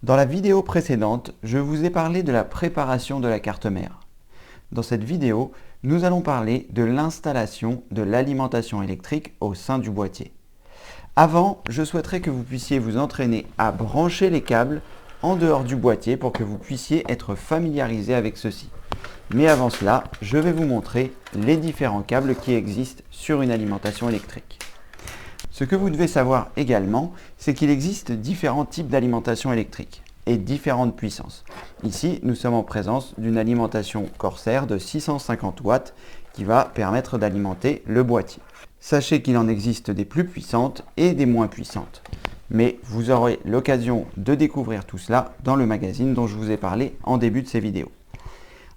Dans la vidéo précédente, je vous ai parlé de la préparation de la carte mère. Dans cette vidéo, nous allons parler de l'installation de l'alimentation électrique au sein du boîtier. Avant, je souhaiterais que vous puissiez vous entraîner à brancher les câbles en dehors du boîtier pour que vous puissiez être familiarisé avec ceci. Mais avant cela, je vais vous montrer les différents câbles qui existent sur une alimentation électrique. Ce que vous devez savoir également, c'est qu'il existe différents types d'alimentation électrique et différentes puissances. Ici, nous sommes en présence d'une alimentation Corsair de 650 watts qui va permettre d'alimenter le boîtier. Sachez qu'il en existe des plus puissantes et des moins puissantes. Mais vous aurez l'occasion de découvrir tout cela dans le magazine dont je vous ai parlé en début de ces vidéos.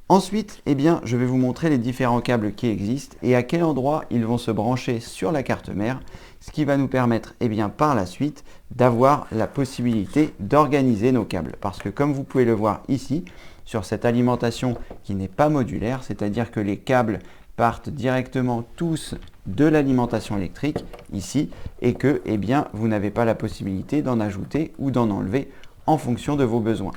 Ensuite, je vais vous montrer les différents câbles qui existent et à quel endroit ils vont se brancher sur la carte mère, ce qui va nous permettre par la suite d'avoir la possibilité d'organiser nos câbles. Parce que comme vous pouvez le voir ici, sur cette alimentation qui n'est pas modulaire, c'est-à-dire que les câbles partent directement tous de l'alimentation électrique ici et que vous n'avez pas la possibilité d'en ajouter ou d'en enlever en fonction de vos besoins.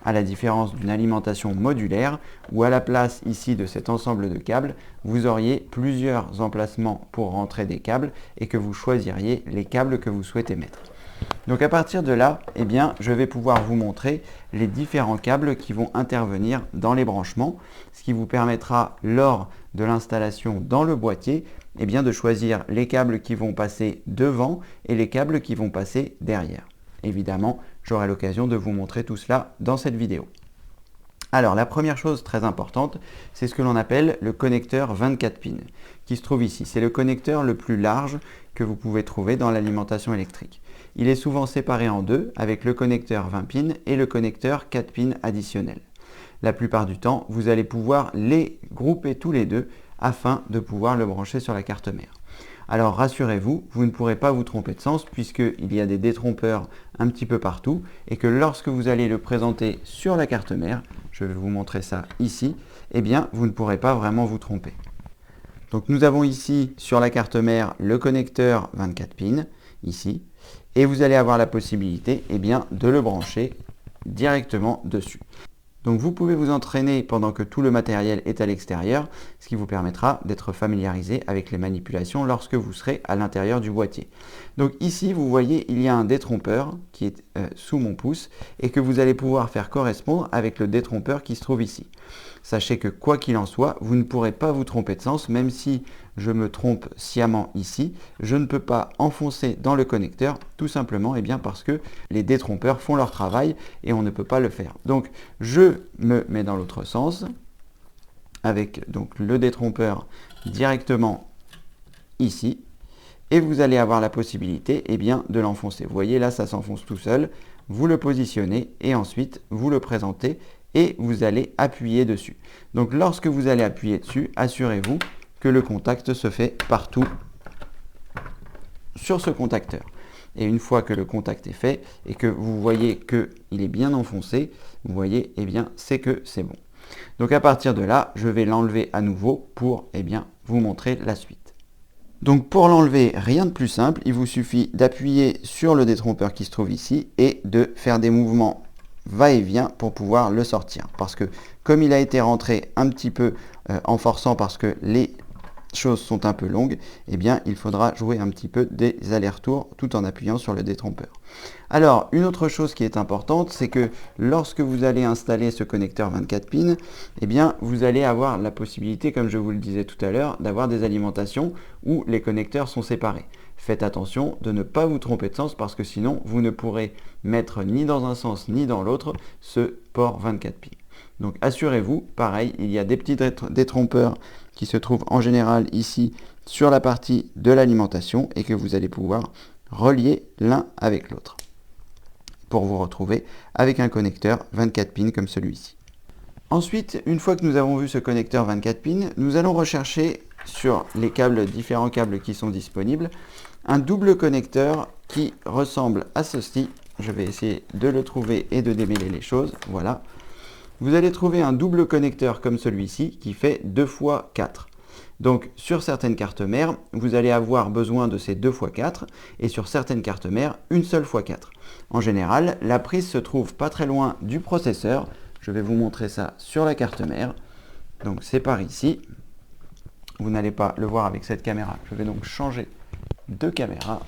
À la différence d'une alimentation modulaire où à la place ici de cet ensemble de câbles, vous auriez plusieurs emplacements pour rentrer des câbles et que vous choisiriez les câbles que vous souhaitez mettre. Donc à partir de là, je vais pouvoir vous montrer les différents câbles qui vont intervenir dans les branchements, ce qui vous permettra lors de l'installation dans le boîtier de choisir les câbles qui vont passer devant et les câbles qui vont passer derrière. Évidemment, j'aurai l'occasion de vous montrer tout cela dans cette vidéo. Alors, la première chose très importante, c'est ce que l'on appelle le connecteur 24 pins, qui se trouve ici. C'est le connecteur le plus large que vous pouvez trouver dans l'alimentation électrique. Il est souvent séparé en deux, avec le connecteur 20 pins et le connecteur 4 pins additionnel. La plupart du temps, vous allez pouvoir les grouper tous les deux afin de pouvoir le brancher sur la carte mère. Alors rassurez-vous, vous ne pourrez pas vous tromper de sens puisqu'il y a des détrompeurs un petit peu partout et que lorsque vous allez le présenter sur la carte mère, je vais vous montrer ça ici, vous ne pourrez pas vraiment vous tromper. Donc nous avons ici sur la carte mère le connecteur 24 pins, ici, et vous allez avoir la possibilité de le brancher directement dessus. Donc vous pouvez vous entraîner pendant que tout le matériel est à l'extérieur, ce qui vous permettra d'être familiarisé avec les manipulations lorsque vous serez à l'intérieur du boîtier. Donc ici, vous voyez, il y a un détrompeur qui est sous mon pouce et que vous allez pouvoir faire correspondre avec le détrompeur qui se trouve ici. Sachez que quoi qu'il en soit, vous ne pourrez pas vous tromper de sens, même si je me trompe sciemment ici, je ne peux pas enfoncer dans le connecteur, tout simplement parce que les détrompeurs font leur travail et on ne peut pas le faire. Donc je me mets dans l'autre sens, avec donc le détrompeur directement ici, et vous allez avoir la possibilité de l'enfoncer. Vous voyez là, ça s'enfonce tout seul, vous le positionnez et ensuite vous le présentez et vous allez appuyer dessus. Donc lorsque vous allez appuyer dessus, assurez-vous que le contact se fait partout sur ce contacteur. Et une fois que le contact est fait et que vous voyez qu'il est bien enfoncé, vous voyez, c'est que c'est bon. Donc à partir de là, je vais l'enlever à nouveau pour vous montrer la suite. Donc pour l'enlever, rien de plus simple, il vous suffit d'appuyer sur le détrompeur qui se trouve ici et de faire des mouvements va-et-vient pour pouvoir le sortir. Parce que comme il a été rentré un petit peu en forçant parce que les choses sont un peu longues, il faudra jouer un petit peu des allers-retours tout en appuyant sur le détrompeur. Alors, une autre chose qui est importante, c'est que lorsque vous allez installer ce connecteur 24 pins, vous allez avoir la possibilité, comme je vous le disais tout à l'heure, d'avoir des alimentations où les connecteurs sont séparés. Faites attention de ne pas vous tromper de sens parce que sinon, vous ne pourrez mettre ni dans un sens ni dans l'autre ce port 24 pins. Donc assurez-vous, pareil, il y a des petits détrompeurs qui se trouvent en général ici sur la partie de l'alimentation et que vous allez pouvoir relier l'un avec l'autre pour vous retrouver avec un connecteur 24 pins comme celui-ci. Ensuite, une fois que nous avons vu ce connecteur 24 pins, nous allons rechercher sur les différents câbles qui sont disponibles, un double connecteur qui ressemble à ceci. Je vais essayer de le trouver et de démêler les choses. Voilà. Vous allez trouver un double connecteur comme celui-ci qui fait 2 x 4. Donc sur certaines cartes mères, vous allez avoir besoin de ces 2x4 et sur certaines cartes mères, une seule x4. En général, la prise se trouve pas très loin du processeur. Je vais vous montrer ça sur la carte mère. Donc c'est par ici. Vous n'allez pas le voir avec cette caméra. Je vais donc changer de caméra.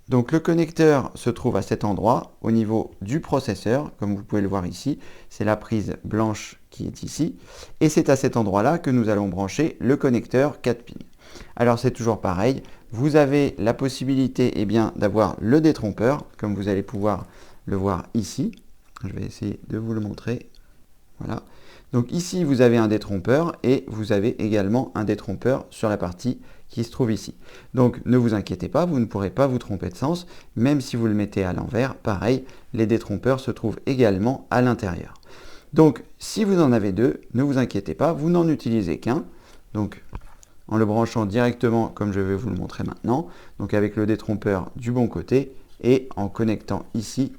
Donc le connecteur se trouve à cet endroit, au niveau du processeur, comme vous pouvez le voir ici. C'est la prise blanche qui est ici. Et c'est à cet endroit-là que nous allons brancher le connecteur 4 pins. Alors c'est toujours pareil. Vous avez la possibilité d'avoir le détrompeur, comme vous allez pouvoir le voir ici. Je vais essayer de vous le montrer. Voilà. Donc ici, vous avez un détrompeur et vous avez également un détrompeur sur la partie qui se trouve ici. Donc ne vous inquiétez pas, vous ne pourrez pas vous tromper de sens, même si vous le mettez à l'envers. Pareil, les détrompeurs se trouvent également à l'intérieur. Donc si vous en avez deux, ne vous inquiétez pas, vous n'en utilisez qu'un. Donc en le branchant directement comme je vais vous le montrer maintenant, donc avec le détrompeur du bon côté et en connectant ici.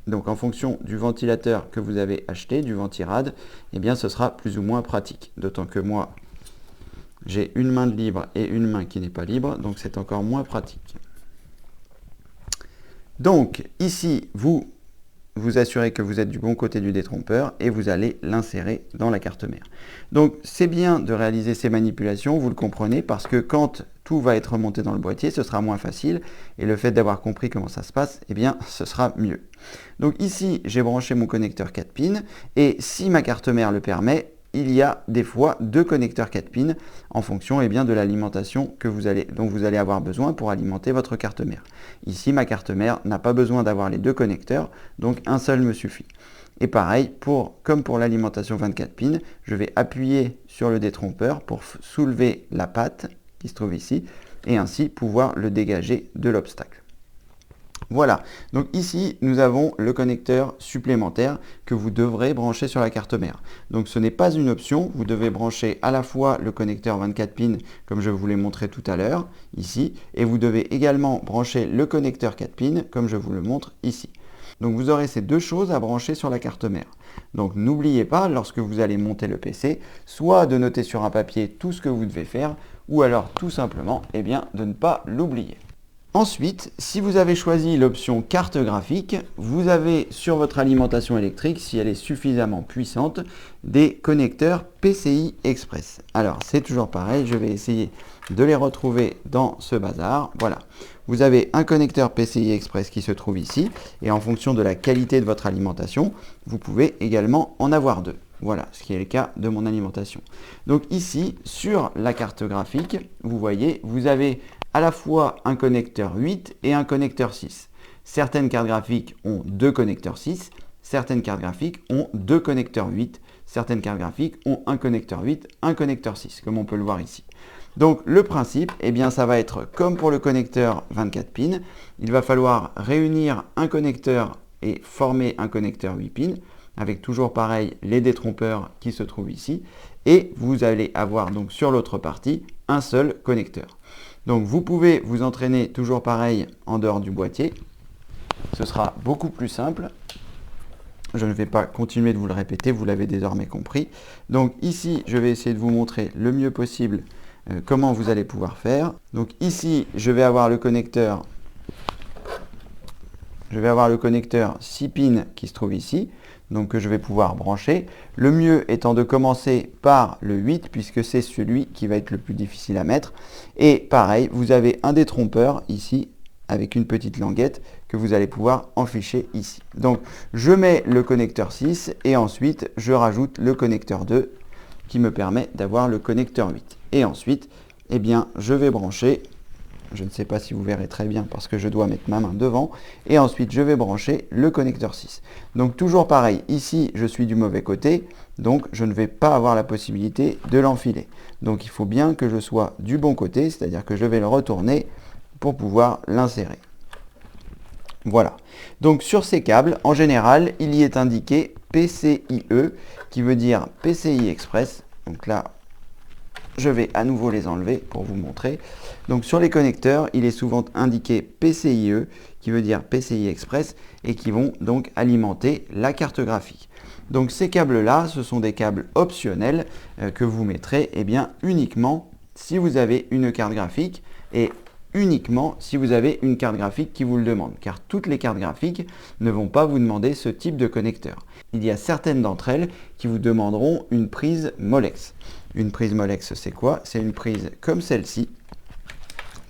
Donc en fonction du ventilateur que vous avez acheté, du Ventirad, ce sera plus ou moins pratique. D'autant que moi, j'ai une main de libre et une main qui n'est pas libre, donc c'est encore moins pratique. Donc ici, vous assurez que vous êtes du bon côté du détrompeur et vous allez l'insérer dans la carte mère. Donc c'est bien de réaliser ces manipulations, vous le comprenez, parce que quand tout va être monté dans le boîtier, ce sera moins facile et le fait d'avoir compris comment ça se passe, ce sera mieux. Donc ici, j'ai branché mon connecteur 4 pins et si ma carte mère le permet, il y a des fois deux connecteurs 4 pins en fonction de l'alimentation dont vous allez avoir besoin pour alimenter votre carte mère. Ici, ma carte mère n'a pas besoin d'avoir les deux connecteurs, donc un seul me suffit. Et pareil, comme pour l'alimentation 24 pins, je vais appuyer sur le détrompeur pour soulever la patte qui se trouve ici et ainsi pouvoir le dégager de l'obstacle. Voilà, donc ici nous avons le connecteur supplémentaire que vous devrez brancher sur la carte mère. Donc ce n'est pas une option, vous devez brancher à la fois le connecteur 24 pins comme je vous l'ai montré tout à l'heure, ici, et vous devez également brancher le connecteur 4 pins comme je vous le montre ici. Donc vous aurez ces deux choses à brancher sur la carte mère. Donc n'oubliez pas, lorsque vous allez monter le PC, soit de noter sur un papier tout ce que vous devez faire, ou alors tout simplement de ne pas l'oublier. Ensuite, si vous avez choisi l'option carte graphique, vous avez sur votre alimentation électrique, si elle est suffisamment puissante, des connecteurs PCI Express. Alors c'est toujours pareil, je vais essayer de les retrouver dans ce bazar. Voilà, vous avez un connecteur PCI Express qui se trouve ici, et en fonction de la qualité de votre alimentation, vous pouvez également en avoir deux. Voilà, ce qui est le cas de mon alimentation. Donc ici, sur la carte graphique, vous voyez, vous avez à la fois un connecteur 8 et un connecteur 6. Certaines cartes graphiques ont deux connecteurs 6, certaines cartes graphiques ont deux connecteurs 8, certaines cartes graphiques ont un connecteur 8, un connecteur 6, comme on peut le voir ici. Donc le principe, ça va être comme pour le connecteur 24 pins, il va falloir réunir un connecteur et former un connecteur 8 pins, avec toujours pareil les détrompeurs qui se trouvent ici, et vous allez avoir donc sur l'autre partie un seul connecteur. Donc vous pouvez vous entraîner toujours pareil en dehors du boîtier, ce sera beaucoup plus simple. Je ne vais pas continuer de vous le répéter, vous l'avez désormais compris. Donc ici, je vais essayer de vous montrer le mieux possible comment vous allez pouvoir faire. Donc ici, je vais avoir le connecteur 6 pins qui se trouve ici, donc que je vais pouvoir brancher. Le mieux étant de commencer par le 8, puisque c'est celui qui va être le plus difficile à mettre. Et pareil, vous avez un détrompeur ici, avec une petite languette que vous allez pouvoir enficher ici. Donc je mets le connecteur 6 et ensuite je rajoute le connecteur 2 qui me permet d'avoir le connecteur 8. Et ensuite, je vais brancher, je ne sais pas si vous verrez très bien parce que je dois mettre ma main devant, et ensuite je vais brancher le connecteur 6. Donc toujours pareil, ici je suis du mauvais côté, donc je ne vais pas avoir la possibilité de l'enfiler. Donc il faut bien que je sois du bon côté, c'est-à-dire que je vais le retourner pour pouvoir l'insérer. Voilà. Donc sur ces câbles, en général, il y est indiqué PCIe, qui veut dire PCI Express. Donc là, je vais à nouveau les enlever pour vous montrer. Donc sur les connecteurs, il est souvent indiqué PCIe, qui veut dire PCI Express, et qui vont donc alimenter la carte graphique. Donc ces câbles-là, ce sont des câbles optionnels que vous mettrez uniquement si vous avez une carte graphique et uniquement si vous avez une carte graphique qui vous le demande, car toutes les cartes graphiques ne vont pas vous demander ce type de connecteur. Il y a certaines d'entre elles qui vous demanderont une prise Molex. Une prise Molex, c'est quoi? C'est une prise comme celle-ci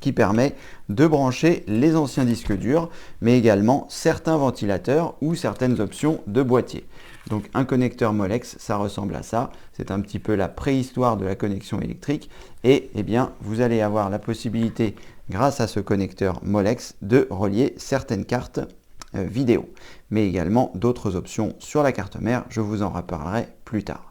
qui permet de brancher les anciens disques durs, mais également certains ventilateurs ou certaines options de boîtier. Donc un connecteur Molex, ça ressemble à ça. C'est un petit peu la préhistoire de la connexion électrique. Et eh bien, vous allez avoir la possibilité, grâce à ce connecteur Molex, de relier certaines cartes vidéo, mais également d'autres options sur la carte mère. Je vous en reparlerai plus tard.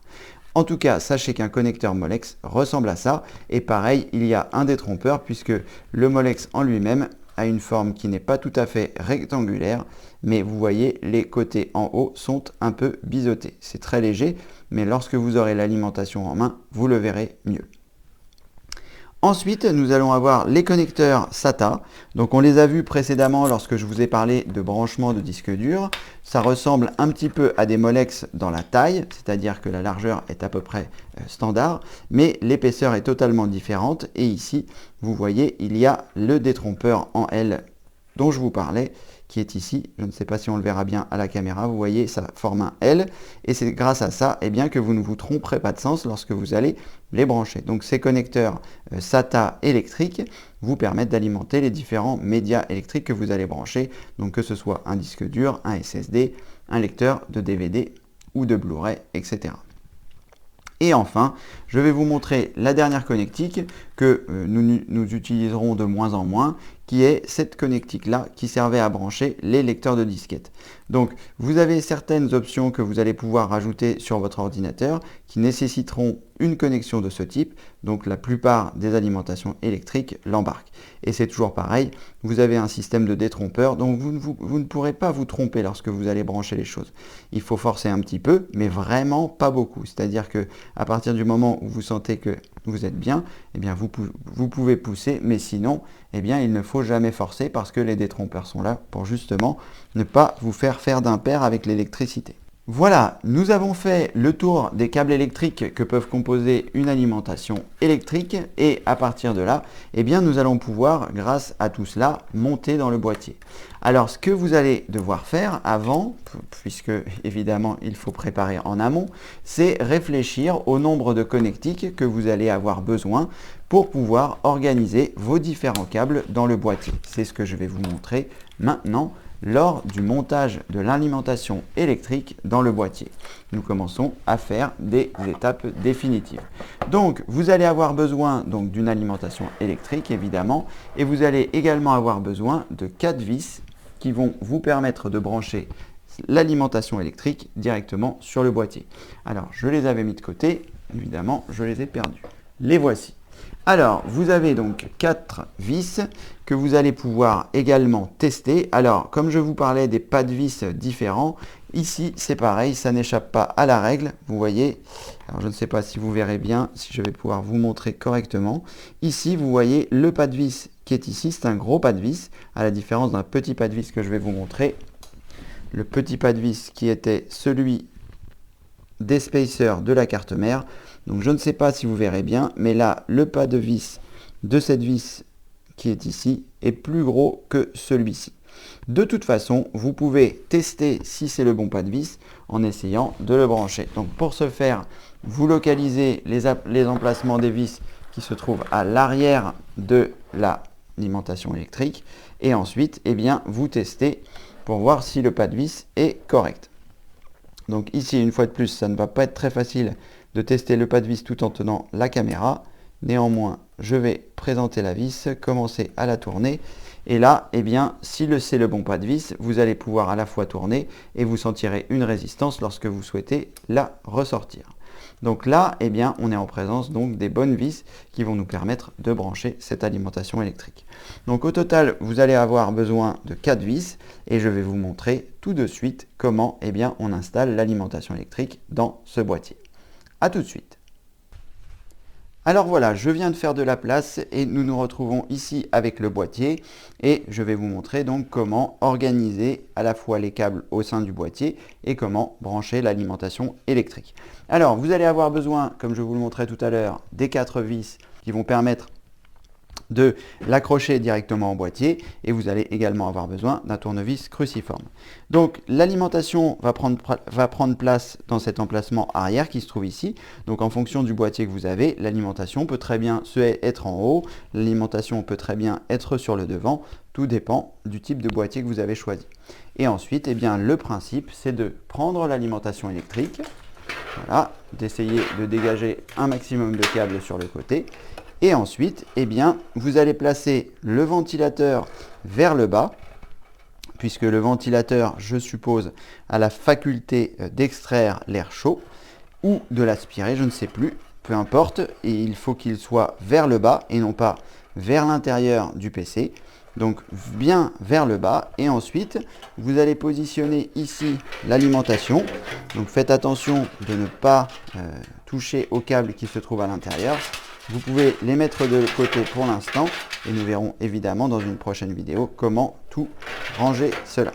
En tout cas, sachez qu'un connecteur Molex ressemble à ça. Et pareil, il y a un détrompeur puisque le Molex en lui-même a une forme qui n'est pas tout à fait rectangulaire. Mais vous voyez, les côtés en haut sont un peu biseautés. C'est très léger, mais lorsque vous aurez l'alimentation en main, vous le verrez mieux. Ensuite, nous allons avoir les connecteurs SATA. Donc on les a vus précédemment lorsque je vous ai parlé de branchement de disque dur. Ça ressemble un petit peu à des Molex dans la taille, c'est-à-dire que la largeur est à peu près standard, mais l'épaisseur est totalement différente. Et ici, vous voyez, il y a le détrompeur en L dont je vous parlais, qui est ici. Je ne sais pas si on le verra bien à la caméra. Vous voyez, ça forme un L. Et c'est grâce à ça bien, que vous ne vous tromperez pas de sens lorsque vous allez les brancher. Donc ces connecteurs SATA électriques vous permettent d'alimenter les différents médias électriques que vous allez brancher. Donc que ce soit un disque dur, un SSD, un lecteur de DVD ou de Blu-ray, etc. Et enfin, je vais vous montrer la dernière connectique que nous utiliserons de moins en moins, qui est cette connectique-là qui servait à brancher les lecteurs de disquettes. Donc, vous avez certaines options que vous allez pouvoir rajouter sur votre ordinateur qui nécessiteront une connexion de ce type. Donc, la plupart des alimentations électriques l'embarquent. Et c'est toujours pareil, vous avez un système de détrompeur, donc vous ne pourrez pas vous tromper lorsque vous allez brancher les choses. Il faut forcer un petit peu, mais vraiment pas beaucoup. C'est-à-dire que à partir du moment où vous sentez que vous êtes bien, eh bien vous pouvez pousser, mais sinon, eh bien, il ne faut jamais forcer parce que les détrompeurs sont là pour justement ne pas vous faire d'impair avec l'électricité. Voilà, nous avons fait le tour des câbles électriques que peuvent composer une alimentation électrique et à partir de là, eh bien, nous allons pouvoir, grâce à tout cela, monter dans le boîtier. Alors, ce que vous allez devoir faire avant, puisque évidemment il faut préparer en amont, c'est réfléchir au nombre de connectiques que vous allez avoir besoin pour pouvoir organiser vos différents câbles dans le boîtier. C'est ce que je vais vous montrer maintenant lors du montage de l'alimentation électrique dans le boîtier. Nous commençons à faire des étapes définitives. Donc, vous allez avoir besoin d'une alimentation électrique, évidemment, et vous allez également avoir besoin de 4 vis qui vont vous permettre de brancher l'alimentation électrique directement sur le boîtier. Alors, je les avais mis de côté, évidemment, je les ai perdus. Les voici. Alors, vous avez donc 4 vis que vous allez pouvoir également tester. Alors, comme je vous parlais des pas de vis différents, ici c'est pareil, ça n'échappe pas à la règle. Vous voyez, alors je ne sais pas si vous verrez bien, si je vais pouvoir vous montrer correctement. Ici, vous voyez le pas de vis qui est ici, c'est un gros pas de vis, à la différence d'un petit pas de vis que je vais vous montrer. Le petit pas de vis qui était celui des spacers de la carte mère. Donc je ne sais pas si vous verrez bien, mais là, le pas de vis de cette vis qui est ici est plus gros que celui-ci. De toute façon, vous pouvez tester si c'est le bon pas de vis en essayant de le brancher. Donc pour ce faire, vous localisez les emplacements des vis qui se trouvent à l'arrière de l'alimentation électrique et ensuite, eh bien, vous testez pour voir si le pas de vis est correct. Donc ici, une fois de plus, ça ne va pas être très facile de tester le pas de vis tout en tenant la caméra. Néanmoins, je vais présenter la vis, commencer à la tourner. Et là, eh bien, si c'est le bon pas de vis, vous allez pouvoir à la fois tourner et vous sentirez une résistance lorsque vous souhaitez la ressortir. Donc là, eh bien, on est en présence donc des bonnes vis qui vont nous permettre de brancher cette alimentation électrique. Donc au total, vous allez avoir besoin de 4 vis et je vais vous montrer tout de suite comment eh bien, on installe l'alimentation électrique dans ce boîtier. A tout de suite. Alors voilà, je viens de faire de la place et nous nous retrouvons ici avec le boîtier et je vais vous montrer donc comment organiser à la fois les câbles au sein du boîtier et comment brancher l'alimentation électrique. Alors vous allez avoir besoin, comme je vous le montrais tout à l'heure, des 4 vis qui vont permettre de l'accrocher directement au boîtier, et vous allez également avoir besoin d'un tournevis cruciforme. Donc l'alimentation va prendre place dans cet emplacement arrière qui se trouve ici. Donc en fonction du boîtier que vous avez, l'alimentation peut très bien être en haut, l'alimentation peut très bien être sur le devant, tout dépend du type de boîtier que vous avez choisi. Et ensuite, eh bien, le principe, c'est de prendre l'alimentation électrique, voilà, d'essayer de dégager un maximum de câbles sur le côté. Et ensuite, eh bien, vous allez placer le ventilateur vers le bas, puisque le ventilateur, je suppose, a la faculté d'extraire l'air chaud ou de l'aspirer, je ne sais plus, peu importe. Et il faut qu'il soit vers le bas et non pas vers l'intérieur du PC. Donc bien vers le bas, et ensuite vous allez positionner ici l'alimentation. Donc faites attention de ne pas toucher aux câbles qui se trouvent à l'intérieur. Vous pouvez les mettre de côté pour l'instant et nous verrons évidemment dans une prochaine vidéo comment tout ranger cela.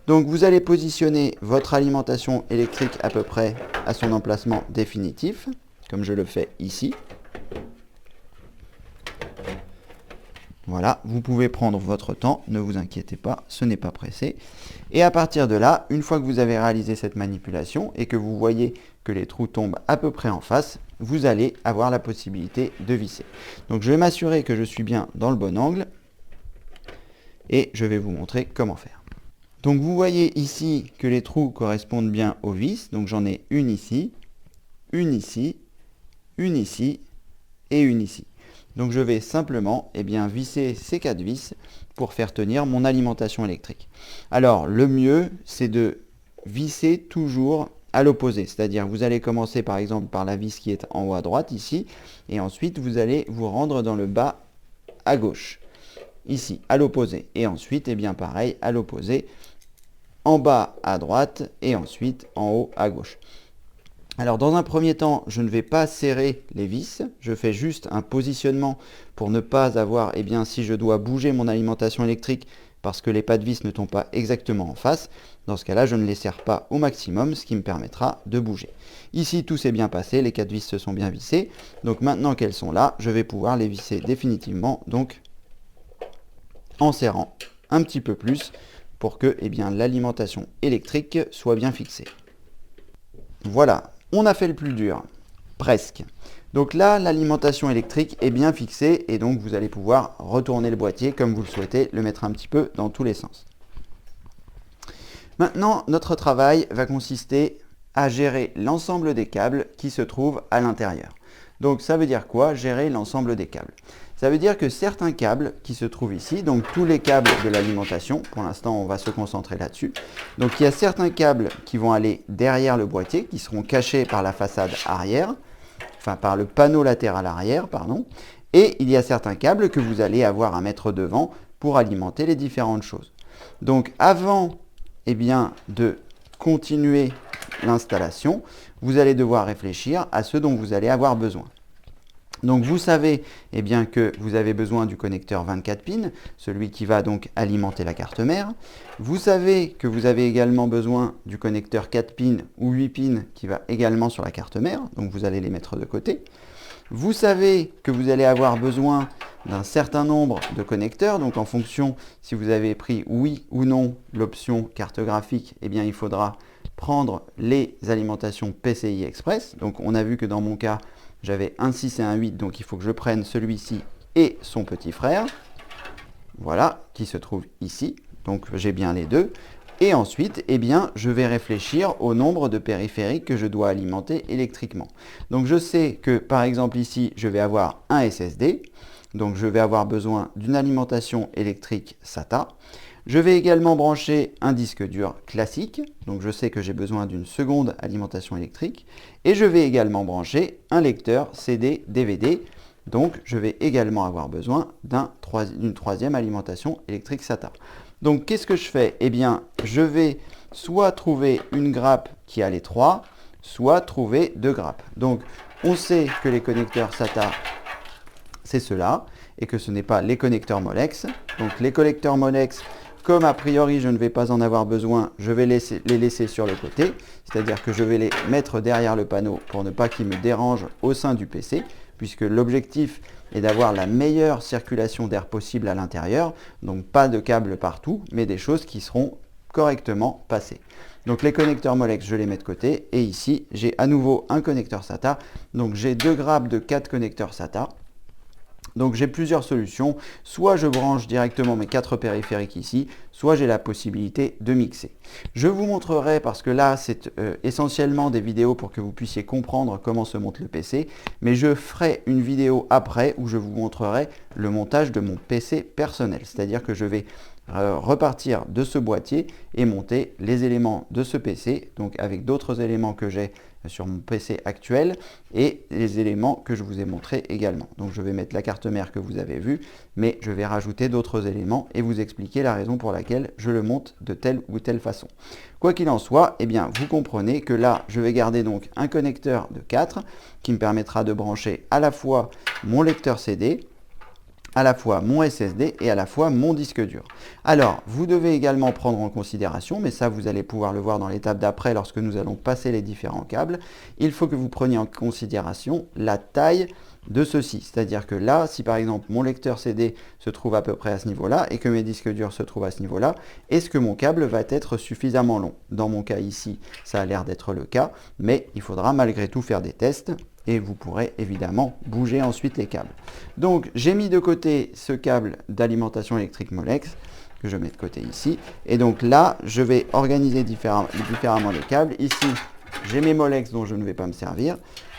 Donc vous allez positionner votre alimentation électrique à peu près à son emplacement définitif, comme je le fais ici. Voilà, vous pouvez prendre votre temps, ne vous inquiétez pas, ce n'est pas pressé. Et à partir de là, une fois que vous avez réalisé cette manipulation et que vous voyez que les trous tombent à peu près en face, vous allez avoir la possibilité de visser. Donc je vais m'assurer que je suis bien dans le bon angle et je vais vous montrer comment faire. Donc vous voyez ici que les trous correspondent bien aux vis. Donc j'en ai une ici, une ici, une ici et une ici. Donc je vais simplement visser ces 4 vis pour faire tenir mon alimentation électrique. Alors le mieux, c'est de visser toujours à l'opposé, c'est-à-dire vous allez commencer par exemple par la vis qui est en haut à droite ici, et ensuite vous allez vous rendre dans le bas à gauche, ici à l'opposé, et ensuite pareil à l'opposé, en bas à droite et ensuite en haut à gauche. Alors dans un premier temps, je ne vais pas serrer les vis, je fais juste un positionnement pour ne pas avoir, si je dois bouger mon alimentation électrique parce que les pas de vis ne tombent pas exactement en face, dans ce cas-là, je ne les serre pas au maximum, ce qui me permettra de bouger. Ici, tout s'est bien passé, les 4 vis se sont bien vissées, donc maintenant qu'elles sont là, je vais pouvoir les visser définitivement, donc en serrant un petit peu plus pour que l'alimentation électrique soit bien fixée. Voilà. On a fait le plus dur, presque. Donc là, l'alimentation électrique est bien fixée et donc vous allez pouvoir retourner le boîtier comme vous le souhaitez, le mettre un petit peu dans tous les sens. Maintenant, notre travail va consister à gérer l'ensemble des câbles qui se trouvent à l'intérieur. Donc ça veut dire quoi, gérer l'ensemble des câbles? Ça veut dire que certains câbles qui se trouvent ici, donc tous les câbles de l'alimentation, pour l'instant on va se concentrer là-dessus. Donc il y a certains câbles qui vont aller derrière le boîtier, qui seront cachés par la façade arrière, enfin par le panneau latéral arrière, pardon. Et il y a certains câbles que vous allez avoir à mettre devant pour alimenter les différentes choses. Donc avant de continuer l'installation, vous allez devoir réfléchir à ce dont vous allez avoir besoin. Donc vous savez que vous avez besoin du connecteur 24 pins, celui qui va donc alimenter la carte mère. Vous savez que vous avez également besoin du connecteur 4 pins ou 8 pins qui va également sur la carte mère, donc vous allez les mettre de côté. Vous savez que vous allez avoir besoin d'un certain nombre de connecteurs, donc en fonction si vous avez pris oui ou non l'option carte graphique, il faudra prendre les alimentations PCI Express. Donc on a vu que dans mon cas, j'avais un 6 et un 8, donc il faut que je prenne celui-ci et son petit frère, voilà, qui se trouve ici, donc j'ai bien les deux. Et ensuite, je vais réfléchir au nombre de périphériques que je dois alimenter électriquement. Donc je sais que, par exemple ici, je vais avoir un SSD, donc je vais avoir besoin d'une alimentation électrique SATA. Je vais également brancher un disque dur classique, donc je sais que j'ai besoin d'une seconde alimentation électrique. Et je vais également brancher un lecteur CD-DVD, donc je vais également avoir besoin d'une troisième alimentation électrique SATA. Donc qu'est-ce que je fais? Je vais soit trouver une grappe qui a les 3, soit trouver 2 grappes. Donc on sait que les connecteurs SATA, c'est ceux-là, et que ce n'est pas les connecteurs Molex. Donc les connecteurs Molex, comme a priori je ne vais pas en avoir besoin, je vais les laisser sur le côté, c'est-à-dire que je vais les mettre derrière le panneau pour ne pas qu'ils me dérangent au sein du PC, puisque l'objectif et d'avoir la meilleure circulation d'air possible à l'intérieur. Donc pas de câbles partout, mais des choses qui seront correctement passées. Donc les connecteurs Molex, je les mets de côté. Et ici, j'ai à nouveau un connecteur SATA. Donc j'ai deux grappes de 4 connecteurs SATA. Donc j'ai plusieurs solutions, soit je branche directement mes 4 périphériques ici, soit j'ai la possibilité de mixer. Je vous montrerai, parce que là c'est essentiellement des vidéos pour que vous puissiez comprendre comment se monte le PC, mais je ferai une vidéo après où je vous montrerai le montage de mon PC personnel, c'est-à-dire que je vais repartir de ce boîtier et monter les éléments de ce PC, donc avec d'autres éléments que j'ai sur mon PC actuel et les éléments que je vous ai montrés également. Donc je vais mettre la carte mère que vous avez vue, mais je vais rajouter d'autres éléments et vous expliquer la raison pour laquelle je le monte de telle ou telle façon. Quoi qu'il en soit, eh bien, vous comprenez que là, je vais garder donc un connecteur de 4 qui me permettra de brancher à la fois mon lecteur CD, à la fois mon SSD et à la fois mon disque dur. Alors, vous devez également prendre en considération, mais ça vous allez pouvoir le voir dans l'étape d'après lorsque nous allons passer les différents câbles, il faut que vous preniez en considération la taille de ceci. C'est-à-dire que là, si par exemple mon lecteur CD se trouve à peu près à ce niveau-là et que mes disques durs se trouvent à ce niveau-là, est-ce que mon câble va être suffisamment long? Dans mon cas ici, ça a l'air d'être le cas, mais il faudra malgré tout faire des tests. Et vous pourrez évidemment bouger ensuite les câbles. Donc j'ai mis de côté ce câble d'alimentation électrique Molex que je mets de côté ici. Et donc là, je vais organiser différemment les câbles. Ici, j'ai mes Molex dont je ne vais pas me servir.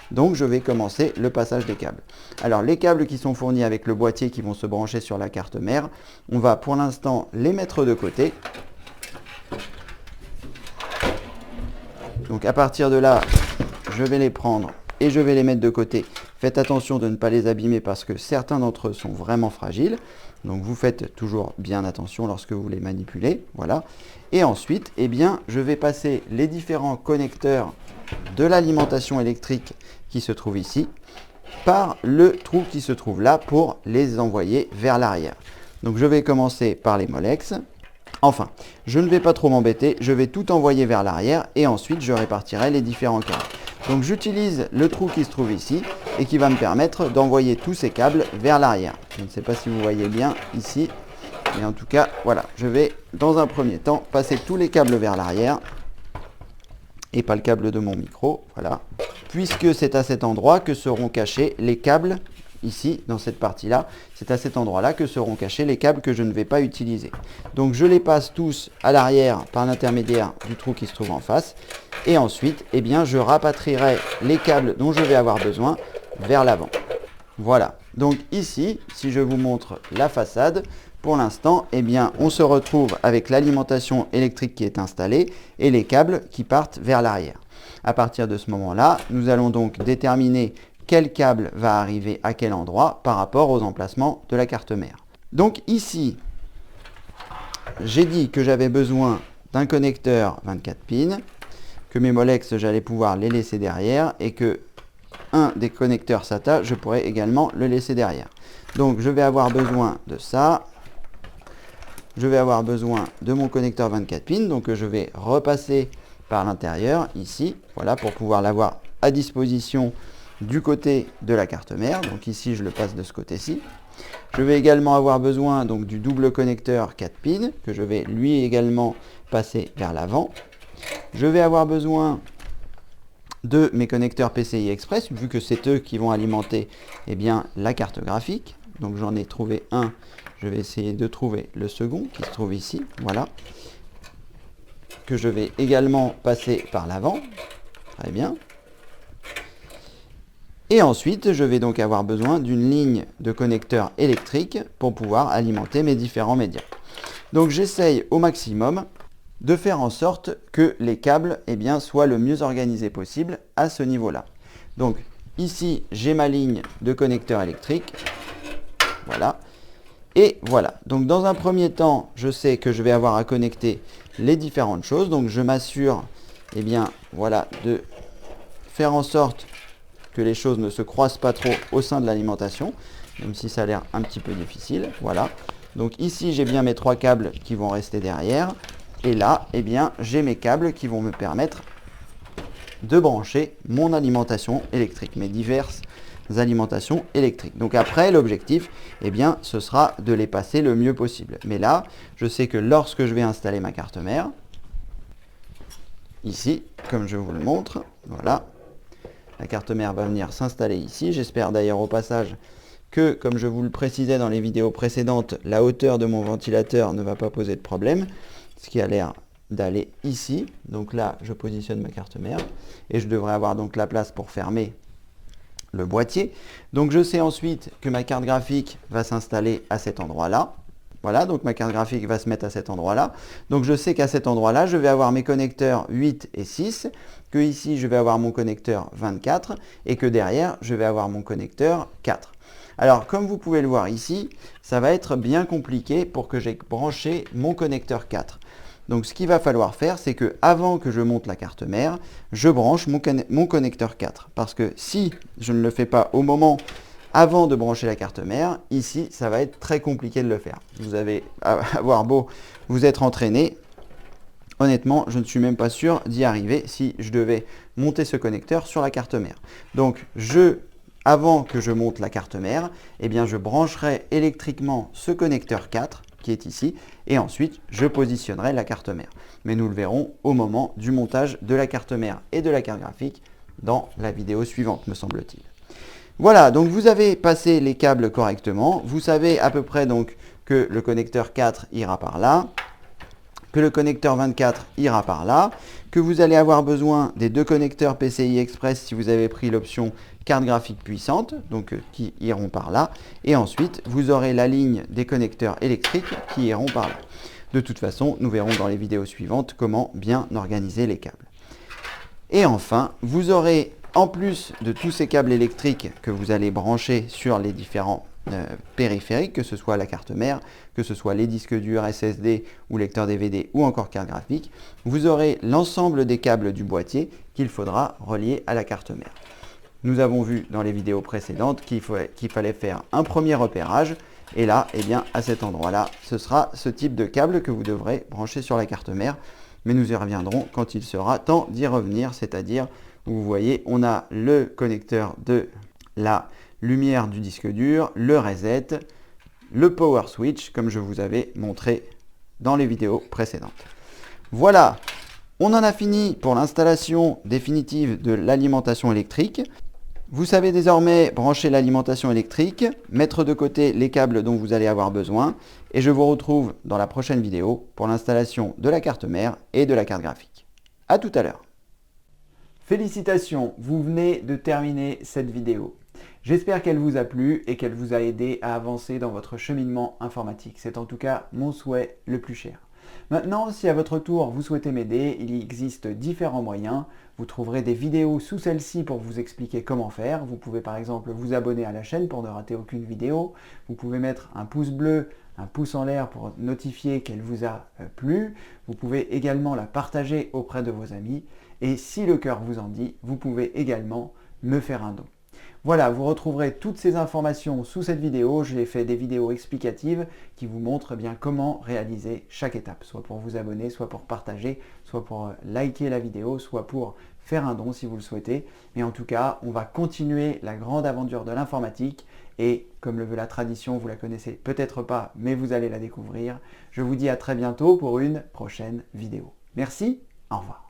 Donc je vais commencer le passage des câbles. Alors les câbles qui sont fournis avec le boîtier qui vont se brancher sur la carte mère, on va pour l'instant les mettre de côté. Donc à partir de là, je vais les prendre et je vais les mettre de côté. Faites attention de ne pas les abîmer parce que certains d'entre eux sont vraiment fragiles. Donc vous faites toujours bien attention lorsque vous les manipulez. Voilà. Et ensuite, eh bien, je vais passer les différents connecteurs de l'alimentation électrique qui se trouvent ici par le trou qui se trouve là pour les envoyer vers l'arrière. Donc je vais commencer par les Molex. Enfin, je ne vais pas trop m'embêter, je vais tout envoyer vers l'arrière et ensuite je répartirai les différents câbles. Donc j'utilise le trou qui se trouve ici et qui va me permettre d'envoyer tous ces câbles vers l'arrière. Je ne sais pas si vous voyez bien ici, mais en tout cas, voilà. Je vais dans un premier temps passer tous les câbles vers l'arrière et pas le câble de mon micro, voilà. Puisque c'est à cet endroit que seront cachés les câbles. Ici, dans cette partie-là, c'est à cet endroit-là que seront cachés les câbles que je ne vais pas utiliser. Donc je les passe tous à l'arrière par l'intermédiaire du trou qui se trouve en face. Et ensuite, eh bien, je rapatrierai les câbles dont je vais avoir besoin vers l'avant. Voilà. Donc ici, si je vous montre la façade, pour l'instant, eh bien, on se retrouve avec l'alimentation électrique qui est installée et les câbles qui partent vers l'arrière. À partir de ce moment-là, nous allons donc déterminer quel câble va arriver à quel endroit par rapport aux emplacements de la carte mère. Donc ici, j'ai dit que j'avais besoin d'un connecteur 24 pins, que mes Molex, j'allais pouvoir les laisser derrière et que un des connecteurs SATA, je pourrais également le laisser derrière. Donc je vais avoir besoin de ça. Je vais avoir besoin de mon connecteur 24 pins, donc je vais repasser par l'intérieur ici, voilà, pour pouvoir l'avoir à disposition du côté de la carte mère. Donc ici, je le passe de ce côté-ci. Je vais également avoir besoin donc du double connecteur 4 pins, que je vais lui également passer vers l'avant. Je vais avoir besoin de mes connecteurs PCI Express, vu que c'est eux qui vont alimenter eh bien, la carte graphique. Donc j'en ai trouvé un, je vais essayer de trouver le second qui se trouve ici, voilà, que je vais également passer par l'avant. Très bien. Et ensuite, je vais donc avoir besoin d'une ligne de connecteur électrique pour pouvoir alimenter mes différents médias. Donc j'essaye au maximum de faire en sorte que les câbles eh bien, soient le mieux organisés possible à ce niveau-là. Donc ici, j'ai ma ligne de connecteur électrique. Voilà. Et voilà. Donc dans un premier temps, je sais que je vais avoir à connecter les différentes choses. Donc je m'assure eh bien, voilà, de faire en sorte que les choses ne se croisent pas trop au sein de l'alimentation, même si ça a l'air un petit peu difficile. Voilà. Donc ici, j'ai bien mes 3 câbles qui vont rester derrière. Et là, eh bien, j'ai mes câbles qui vont me permettre de brancher mon alimentation électrique, mes diverses alimentations électriques. Donc après, l'objectif, eh bien, ce sera de les passer le mieux possible. Mais là, je sais que lorsque je vais installer ma carte mère, ici, comme je vous le montre, voilà, la carte mère va venir s'installer ici. J'espère d'ailleurs au passage que, comme je vous le précisais dans les vidéos précédentes, la hauteur de mon ventilateur ne va pas poser de problème, ce qui a l'air d'aller ici. Donc là, je positionne ma carte mère et je devrais avoir donc la place pour fermer le boîtier. Donc je sais ensuite que ma carte graphique va s'installer à cet endroit-là. Voilà, donc ma carte graphique va se mettre à cet endroit-là. Donc je sais qu'à cet endroit-là, je vais avoir mes connecteurs 8 et 6, que ici je vais avoir mon connecteur 24 et que derrière, je vais avoir mon connecteur 4. Alors, comme vous pouvez le voir ici, ça va être bien compliqué pour que j'ai branché mon connecteur 4. Donc, ce qu'il va falloir faire, c'est que avant que je monte la carte mère, je branche mon connecteur 4. Parce que si je ne le fais pas au moment avant de brancher la carte mère, ici, ça va être très compliqué de le faire. Vous allez avoir beau vous être entraîné. Honnêtement, je ne suis même pas sûr d'y arriver si je devais monter ce connecteur sur la carte mère. Donc, avant que je monte la carte mère, eh bien, je brancherai électriquement ce connecteur 4 qui est ici et ensuite je positionnerai la carte mère. Mais nous le verrons au moment du montage de la carte mère et de la carte graphique dans la vidéo suivante, me semble-t-il. Voilà, donc vous avez passé les câbles correctement. Vous savez à peu près donc que le connecteur 4 ira par là, que le connecteur 24 ira par là, que vous allez avoir besoin des deux connecteurs PCI Express si vous avez pris l'option carte graphique puissante, donc qui iront par là, et ensuite vous aurez la ligne des connecteurs électriques qui iront par là. De toute façon, nous verrons dans les vidéos suivantes comment bien organiser les câbles. Et enfin, vous aurez, en plus de tous ces câbles électriques que vous allez brancher sur les différents périphériques, que ce soit la carte mère, que ce soit les disques durs SSD ou lecteur DVD ou encore carte graphique, vous aurez l'ensemble des câbles du boîtier qu'il faudra relier à la carte mère. Nous avons vu dans les vidéos précédentes qu'il fallait faire un premier repérage et là, eh bien, à cet endroit-là, ce sera ce type de câble que vous devrez brancher sur la carte mère, mais nous y reviendrons quand il sera temps d'y revenir, c'est-à-dire, vous voyez, on a le connecteur de la lumière du disque dur, le reset, le power switch, comme je vous avais montré dans les vidéos précédentes. Voilà, on en a fini pour l'installation définitive de l'alimentation électrique. Vous savez désormais brancher l'alimentation électrique, mettre de côté les câbles dont vous allez avoir besoin, et je vous retrouve dans la prochaine vidéo pour l'installation de la carte mère et de la carte graphique. A tout à l'heure. Félicitations, vous venez de terminer cette vidéo. J'espère qu'elle vous a plu et qu'elle vous a aidé à avancer dans votre cheminement informatique. C'est en tout cas mon souhait le plus cher. Maintenant, si à votre tour vous souhaitez m'aider, il existe différents moyens. Vous trouverez des vidéos sous celle-ci pour vous expliquer comment faire. Vous pouvez par exemple vous abonner à la chaîne pour ne rater aucune vidéo. Vous pouvez mettre un pouce bleu, un pouce en l'air pour notifier qu'elle vous a plu. Vous pouvez également la partager auprès de vos amis. Et si le cœur vous en dit, vous pouvez également me faire un don. Voilà, vous retrouverez toutes ces informations sous cette vidéo. J'ai fait des vidéos explicatives qui vous montrent bien comment réaliser chaque étape, soit pour vous abonner, soit pour partager, soit pour liker la vidéo, soit pour faire un don si vous le souhaitez. Mais en tout cas, on va continuer la grande aventure de l'informatique et comme le veut la tradition, vous la connaissez peut-être pas, mais vous allez la découvrir. Je vous dis à très bientôt pour une prochaine vidéo. Merci, au revoir.